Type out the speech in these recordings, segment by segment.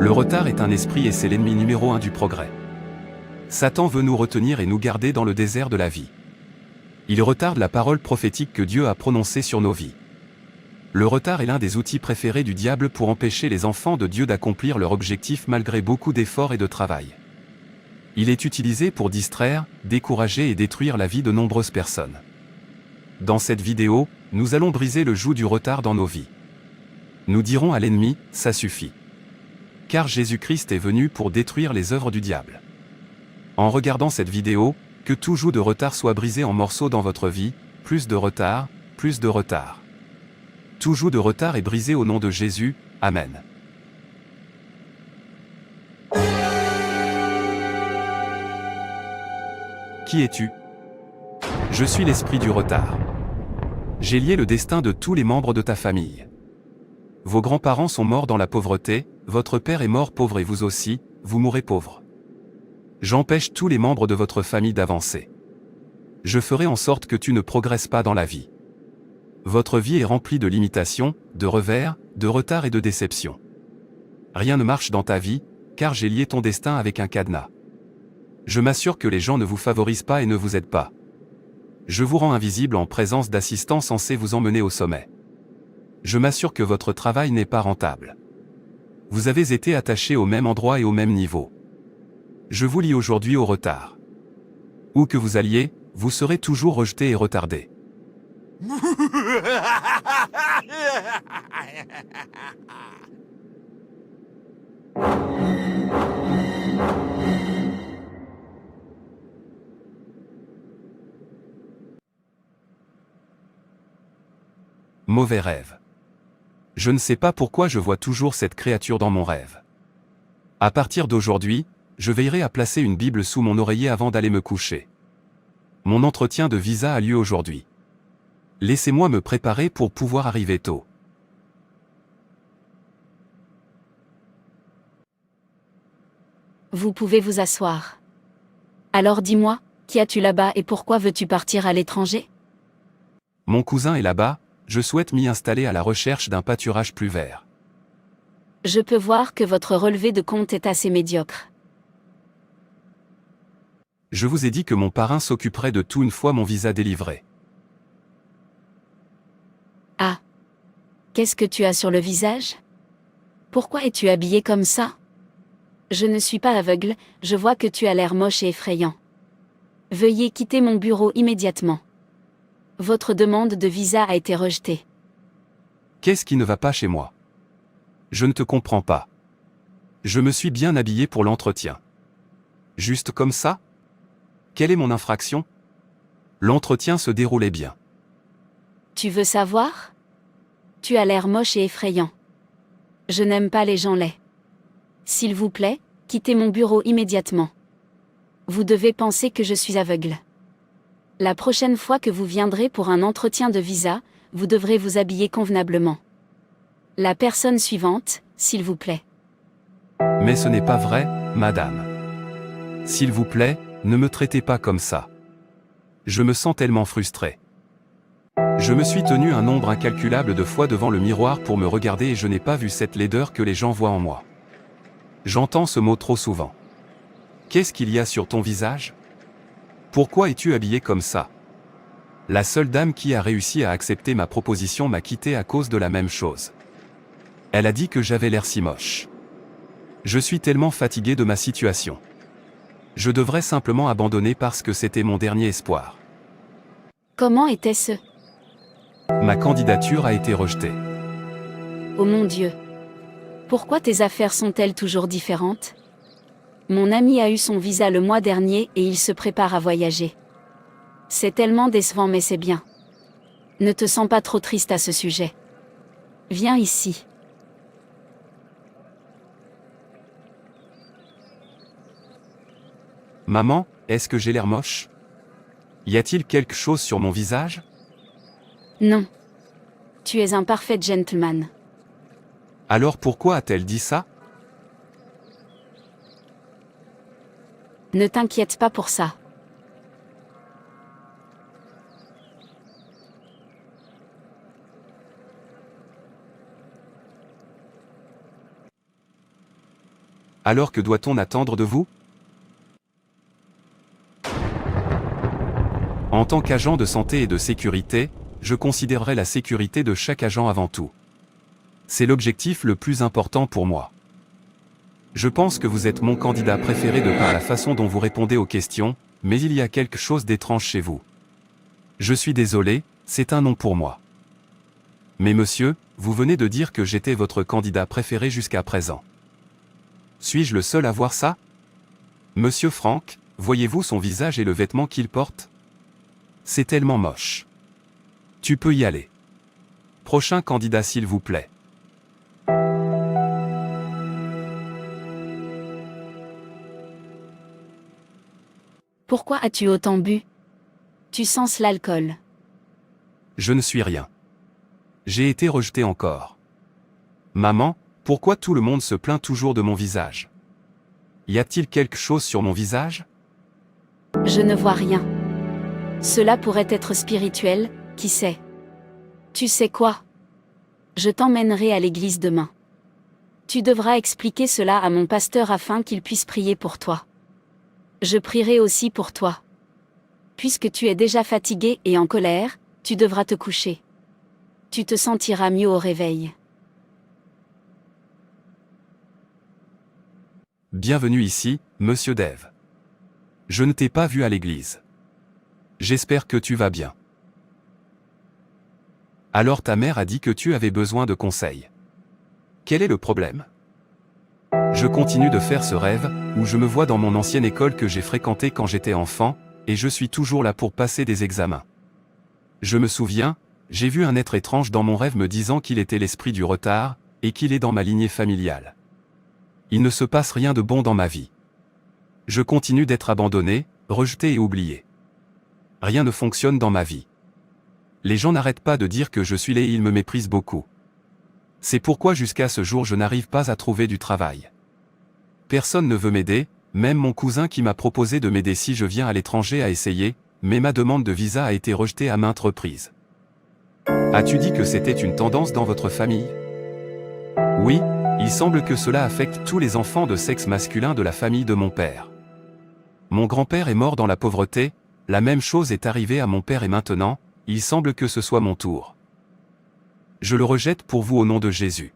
Le retard est un esprit et c'est l'ennemi numéro 1 du progrès. Satan veut nous retenir et nous garder dans le désert de la vie. Il retarde la parole prophétique que Dieu a prononcée sur nos vies. Le retard est l'un des outils préférés du diable pour empêcher les enfants de Dieu d'accomplir leur objectif malgré beaucoup d'efforts et de travail. Il est utilisé pour distraire, décourager et détruire la vie de nombreuses personnes. Dans cette vidéo, nous allons briser le joug du retard dans nos vies. Nous dirons à l'ennemi, ça suffit. Car Jésus-Christ est venu pour détruire les œuvres du diable. En regardant cette vidéo, que tout joug de retard soit brisé en morceaux dans votre vie, plus de retard, plus de retard. Tout joug de retard est brisé au nom de Jésus, Amen. Qui es-tu? Je suis l'esprit du retard. J'ai lié le destin de tous les membres de ta famille. Vos grands-parents sont morts dans la pauvreté, votre père est mort pauvre et vous aussi, vous mourrez pauvre. J'empêche tous les membres de votre famille d'avancer. Je ferai en sorte que tu ne progresses pas dans la vie. Votre vie est remplie de limitations, de revers, de retards et de déceptions. Rien ne marche dans ta vie, car j'ai lié ton destin avec un cadenas. Je m'assure que les gens ne vous favorisent pas et ne vous aident pas. Je vous rends invisible en présence d'assistants censés vous emmener au sommet. Je m'assure que votre travail n'est pas rentable. Vous avez été attaché au même endroit et au même niveau. Je vous lie aujourd'hui au retard. Où que vous alliez, vous serez toujours rejeté et retardé. Mauvais rêve. Je ne sais pas pourquoi je vois toujours cette créature dans mon rêve. À partir d'aujourd'hui, je veillerai à placer une Bible sous mon oreiller avant d'aller me coucher. Mon entretien de visa a lieu aujourd'hui. Laissez-moi me préparer pour pouvoir arriver tôt. Vous pouvez vous asseoir. Alors dis-moi, qui as-tu là-bas et pourquoi veux-tu partir à l'étranger? Mon cousin est là-bas, je souhaite m'y installer à la recherche d'un pâturage plus vert. Je peux voir que votre relevé de compte est assez médiocre. Je vous ai dit que mon parrain s'occuperait de tout une fois mon visa délivré. Ah. Qu'est-ce que tu as sur le visage? Pourquoi es-tu habillé comme ça? Je ne suis pas aveugle, je vois que tu as l'air moche et effrayant. Veuillez quitter mon bureau immédiatement. Votre demande de visa a été rejetée. Qu'est-ce qui ne va pas chez moi? Je ne te comprends pas. Je me suis bien habillé pour l'entretien. Juste comme ça? Quelle est mon infraction? L'entretien se déroulait bien. Tu veux savoir? Tu as l'air moche et effrayant. Je n'aime pas les gens laids. S'il vous plaît, quittez mon bureau immédiatement. Vous devez penser que je suis aveugle. La prochaine fois que vous viendrez pour un entretien de visa, vous devrez vous habiller convenablement. La personne suivante, s'il vous plaît. Mais ce n'est pas vrai, madame. S'il vous plaît, ne me traitez pas comme ça. Je me sens tellement frustré. Je me suis tenu un nombre incalculable de fois devant le miroir pour me regarder et je n'ai pas vu cette laideur que les gens voient en moi. J'entends ce mot trop souvent. Qu'est-ce qu'il y a sur ton visage? Pourquoi es-tu habillé comme ça? La seule dame qui a réussi à accepter ma proposition m'a quitté à cause de la même chose. Elle a dit que j'avais l'air si moche. Je suis tellement fatigué de ma situation. Je devrais simplement abandonner parce que c'était mon dernier espoir. Comment était-ce? Ma candidature a été rejetée. Oh mon Dieu. Pourquoi tes affaires sont-elles toujours différentes? Mon ami a eu son visa le mois dernier et il se prépare à voyager. C'est tellement décevant mais c'est bien. Ne te sens pas trop triste à ce sujet. Viens ici. Maman, est-ce que j'ai l'air moche? Y a-t-il quelque chose sur mon visage? Non. Tu es un parfait gentleman. Alors pourquoi a-t-elle dit ça? Ne t'inquiète pas pour ça. Alors que doit-on attendre de vous? En tant qu'agent de santé et de sécurité, je considérerai la sécurité de chaque agent avant tout. C'est l'objectif le plus important pour moi. Je pense que vous êtes mon candidat préféré de par la façon dont vous répondez aux questions, mais il y a quelque chose d'étrange chez vous. Je suis désolé, c'est un non pour moi. Mais monsieur, vous venez de dire que j'étais votre candidat préféré jusqu'à présent. Suis-je le seul à voir ça? Monsieur Frank, voyez-vous son visage et le vêtement qu'il porte? C'est tellement moche. Tu peux y aller. Prochain candidat s'il vous plaît. Pourquoi as-tu autant bu? Tu sens l'alcool. Je ne suis rien. J'ai été rejeté encore. Maman, pourquoi tout le monde se plaint toujours de mon visage? Y a-t-il quelque chose sur mon visage? Je ne vois rien. Cela pourrait être spirituel, qui sait? Tu sais quoi? Je t'emmènerai à l'église demain. Tu devras expliquer cela à mon pasteur afin qu'il puisse prier pour toi. Je prierai aussi pour toi. Puisque tu es déjà fatigué et en colère, tu devras te coucher. Tu te sentiras mieux au réveil. Bienvenue ici, monsieur Dave. Je ne t'ai pas vu à l'église. J'espère que tu vas bien. Alors ta mère a dit que tu avais besoin de conseils. Quel est le problème? Je continue de faire ce rêve, où je me vois dans mon ancienne école que j'ai fréquentée quand j'étais enfant, et je suis toujours là pour passer des examens. Je me souviens, j'ai vu un être étrange dans mon rêve me disant qu'il était l'esprit du retard, et qu'il est dans ma lignée familiale. Il ne se passe rien de bon dans ma vie. Je continue d'être abandonné, rejeté et oublié. Rien ne fonctionne dans ma vie. Les gens n'arrêtent pas de dire que je suis laid et ils me méprisent beaucoup. C'est pourquoi jusqu'à ce jour je n'arrive pas à trouver du travail. Personne ne veut m'aider, même mon cousin qui m'a proposé de m'aider si je viens à l'étranger a essayé, mais ma demande de visa a été rejetée à maintes reprises. As-tu dit que c'était une tendance dans votre famille? Oui, il semble que cela affecte tous les enfants de sexe masculin de la famille de mon père. Mon grand-père est mort dans la pauvreté, la même chose est arrivée à mon père et maintenant, il semble que ce soit mon tour. Je le rejette pour vous au nom de Jésus.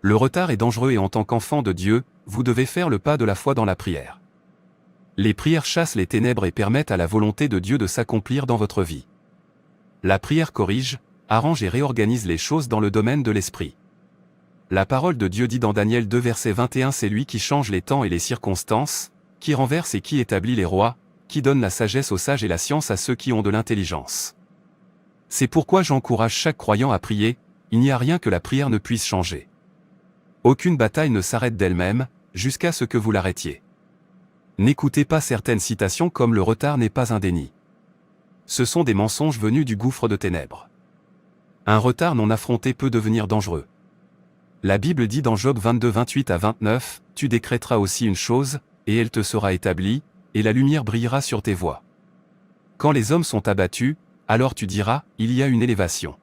Le retard est dangereux et en tant qu'enfant de Dieu, vous devez faire le pas de la foi dans la prière. Les prières chassent les ténèbres et permettent à la volonté de Dieu de s'accomplir dans votre vie. La prière corrige, arrange et réorganise les choses dans le domaine de l'esprit. La parole de Dieu dit dans Daniel 2 verset 21 c'est lui qui change les temps et les circonstances, qui renverse et qui établit les rois, qui donne la sagesse aux sages et la science à ceux qui ont de l'intelligence. C'est pourquoi j'encourage chaque croyant à prier, il n'y a rien que la prière ne puisse changer. Aucune bataille ne s'arrête d'elle-même, jusqu'à ce que vous l'arrêtiez. N'écoutez pas certaines citations comme le retard n'est pas un déni. Ce sont des mensonges venus du gouffre de ténèbres. Un retard non affronté peut devenir dangereux. La Bible dit dans Job 22 28 à 29, tu décréteras aussi une chose, et elle te sera établie, et la lumière brillera sur tes voies. Quand les hommes sont abattus, alors tu diras, il y a une élévation.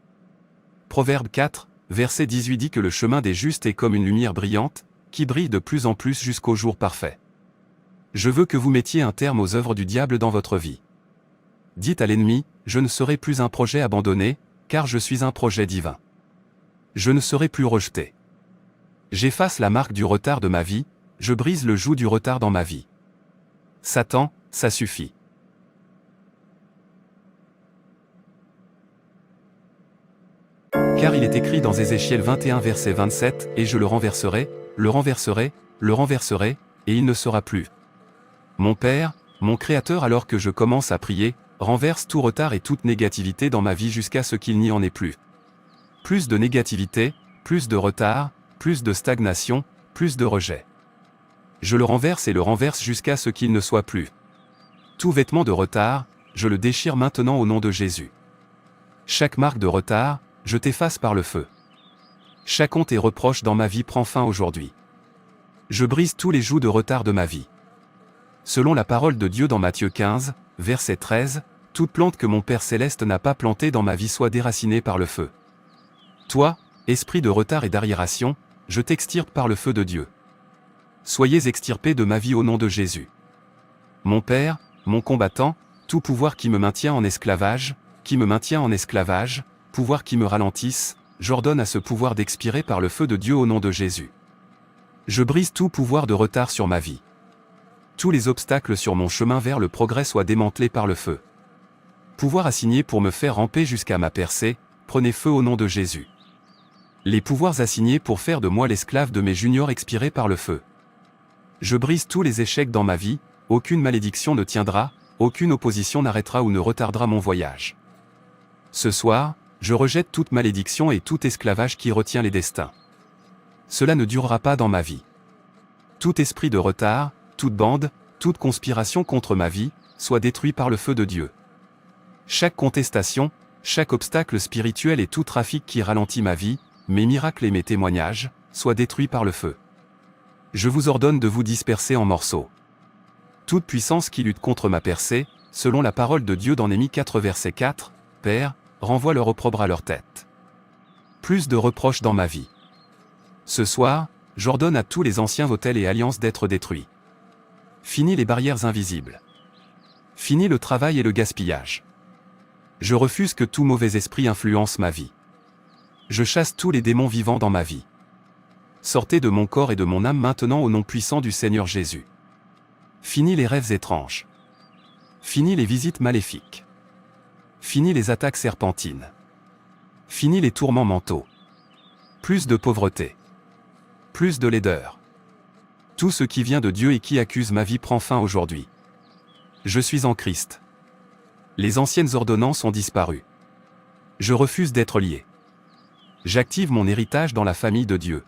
Proverbe 4, verset 18 dit que le chemin des justes est comme une lumière brillante, qui brille de plus en plus jusqu'au jour parfait. Je veux que vous mettiez un terme aux œuvres du diable dans votre vie. Dites à l'ennemi, je ne serai plus un projet abandonné, car je suis un projet divin. Je ne serai plus rejeté. J'efface la marque du retard de ma vie, je brise le joug du retard dans ma vie. Satan, ça suffit. Car il est écrit dans Ézéchiel 21 verset 27, et je le renverserai, le renverserai, le renverserai, et il ne sera plus. Mon Père, mon Créateur alors que je commence à prier, renverse tout retard et toute négativité dans ma vie jusqu'à ce qu'il n'y en ait plus. Plus de négativité, plus de retard, plus de stagnation, plus de rejet. Je le renverse et le renverse jusqu'à ce qu'il ne soit plus. Tout vêtement de retard, je le déchire maintenant au nom de Jésus. Chaque marque de retard, je t'efface par le feu. Chaque honte et reproche dans ma vie prend fin aujourd'hui. Je brise tous les jougs de retard de ma vie. Selon la parole de Dieu dans Matthieu 15, verset 13, toute plante que mon Père Céleste n'a pas plantée dans ma vie soit déracinée par le feu. Toi, esprit de retard et d'arriération, je t'extirpe par le feu de Dieu. Soyez extirpés de ma vie au nom de Jésus. Mon Père, mon combattant, tout pouvoir qui me maintient en esclavage, pouvoir qui me ralentisse, j'ordonne à ce pouvoir d'expirer par le feu de Dieu au nom de Jésus. Je brise tout pouvoir de retard sur ma vie. Tous les obstacles sur mon chemin vers le progrès soient démantelés par le feu. Pouvoir assigné pour me faire ramper jusqu'à ma percée, prenez feu au nom de Jésus. Les pouvoirs assignés pour faire de moi l'esclave de mes juniors expirés par le feu. Je brise tous les échecs dans ma vie, aucune malédiction ne tiendra, aucune opposition n'arrêtera ou ne retardera mon voyage. Ce soir, je rejette toute malédiction et tout esclavage qui retient les destins. Cela ne durera pas dans ma vie. Tout esprit de retard, toute bande, toute conspiration contre ma vie, soit détruit par le feu de Dieu. Chaque contestation, chaque obstacle spirituel et tout trafic qui ralentit ma vie, mes miracles et mes témoignages, soient détruits par le feu. Je vous ordonne de vous disperser en morceaux. Toute puissance qui lutte contre ma percée, selon la parole de Dieu dans Néhémie 4 verset 4, Père, renvoie leur opprobre à leur tête. Plus de reproches dans ma vie. Ce soir, j'ordonne à tous les anciens autels et alliances d'être détruits. Fini les barrières invisibles. Fini le travail et le gaspillage. Je refuse que tout mauvais esprit influence ma vie. Je chasse tous les démons vivants dans ma vie. Sortez de mon corps et de mon âme maintenant au nom puissant du Seigneur Jésus. Fini les rêves étranges. Fini les visites maléfiques. Fini les attaques serpentines. Fini les tourments mentaux. Plus de pauvreté. Plus de laideur. Tout ce qui vient de Dieu et qui accuse ma vie prend fin aujourd'hui. Je suis en Christ. Les anciennes ordonnances ont disparu. Je refuse d'être lié. J'active mon héritage dans la famille de Dieu.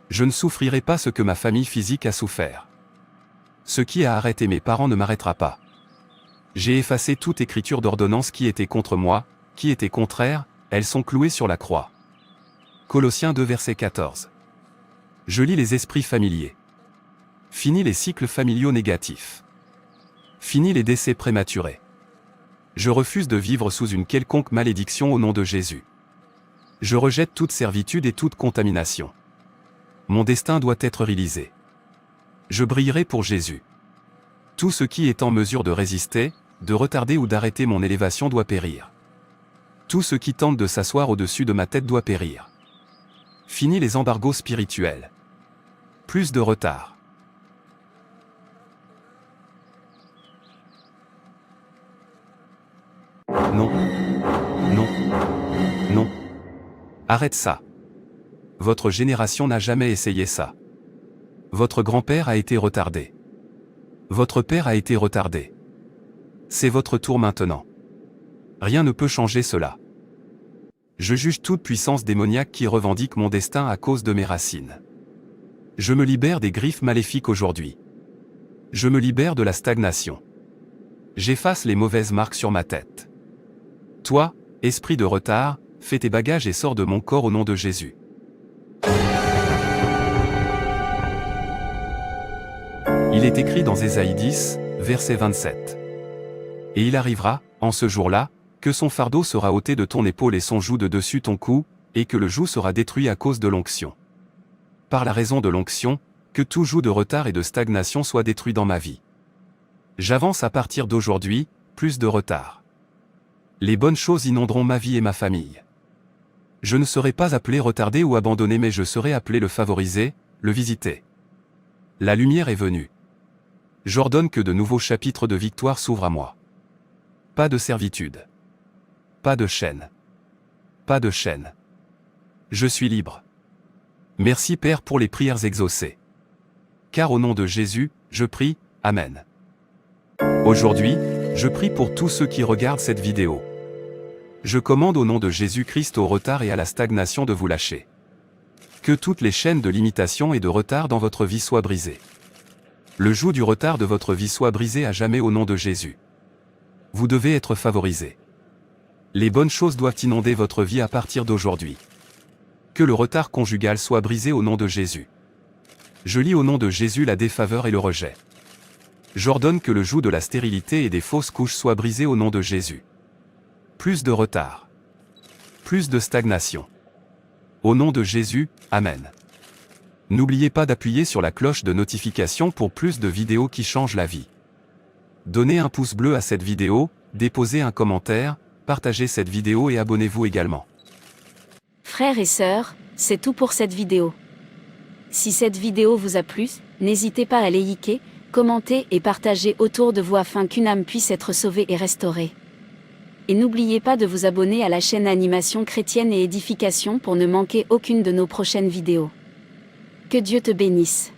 Je ne souffrirai pas ce que ma famille physique a souffert. Ce qui a arrêté mes parents ne m'arrêtera pas. J'ai effacé toute écriture d'ordonnance qui était contre moi, qui était contraire, elles sont clouées sur la croix. Colossiens 2 verset 14. Je lis les esprits familiers. Fini les cycles familiaux négatifs. Fini les décès prématurés. Je refuse de vivre sous une quelconque malédiction au nom de Jésus. Je rejette toute servitude et toute contamination. Mon destin doit être réalisé. Je brillerai pour Jésus. Tout ce qui est en mesure de résister, de retarder ou d'arrêter mon élévation doit périr. Tout ce qui tente de s'asseoir au-dessus de ma tête doit périr. Fini les embargos spirituels. Plus de retard. Non. Non. Non. Arrête ça. Votre génération n'a jamais essayé ça. Votre grand-père a été retardé. Votre père a été retardé. C'est votre tour maintenant. Rien ne peut changer cela. Je juge toute puissance démoniaque qui revendique mon destin à cause de mes racines. Je me libère des griffes maléfiques aujourd'hui. Je me libère de la stagnation. J'efface les mauvaises marques sur ma tête. Toi, esprit de retard, fais tes bagages et sors de mon corps au nom de Jésus. Il est écrit dans Ésaïe 10, verset 27. Et il arrivera, en ce jour-là, que son fardeau sera ôté de ton épaule et son joug de dessus ton cou, et que le joug sera détruit à cause de l'onction. Par la raison de l'onction, que tout joug de retard et de stagnation soit détruit dans ma vie. J'avance à partir d'aujourd'hui, plus de retard. Les bonnes choses inonderont ma vie et ma famille. Je ne serai pas appelé retardé ou abandonné mais je serai appelé le favoriser, le visiter. La lumière est venue. J'ordonne que de nouveaux chapitres de victoire s'ouvrent à moi. Pas de servitude. Pas de chaîne. Pas de chaîne. Je suis libre. Merci Père pour les prières exaucées. Car au nom de Jésus, je prie, Amen. Aujourd'hui, je prie pour tous ceux qui regardent cette vidéo. Je commande au nom de Jésus-Christ au retard et à la stagnation de vous lâcher. Que toutes les chaînes de limitation et de retard dans votre vie soient brisées. Le joug du retard de votre vie soit brisé à jamais au nom de Jésus. Vous devez être favorisé. Les bonnes choses doivent inonder votre vie à partir d'aujourd'hui. Que le retard conjugal soit brisé au nom de Jésus. Je lis au nom de Jésus la défaveur et le rejet. J'ordonne que le joug de la stérilité et des fausses couches soit brisé au nom de Jésus. Plus de retard. Plus de stagnation. Au nom de Jésus, Amen. N'oubliez pas d'appuyer sur la cloche de notification pour plus de vidéos qui changent la vie. Donnez un pouce bleu à cette vidéo, déposez un commentaire, partagez cette vidéo et abonnez-vous également. Frères et sœurs, c'est tout pour cette vidéo. Si cette vidéo vous a plu, n'hésitez pas à liker, commenter et partager autour de vous afin qu'une âme puisse être sauvée et restaurée. Et n'oubliez pas de vous abonner à la chaîne Animation Chrétienne et Édification pour ne manquer aucune de nos prochaines vidéos. Que Dieu te bénisse.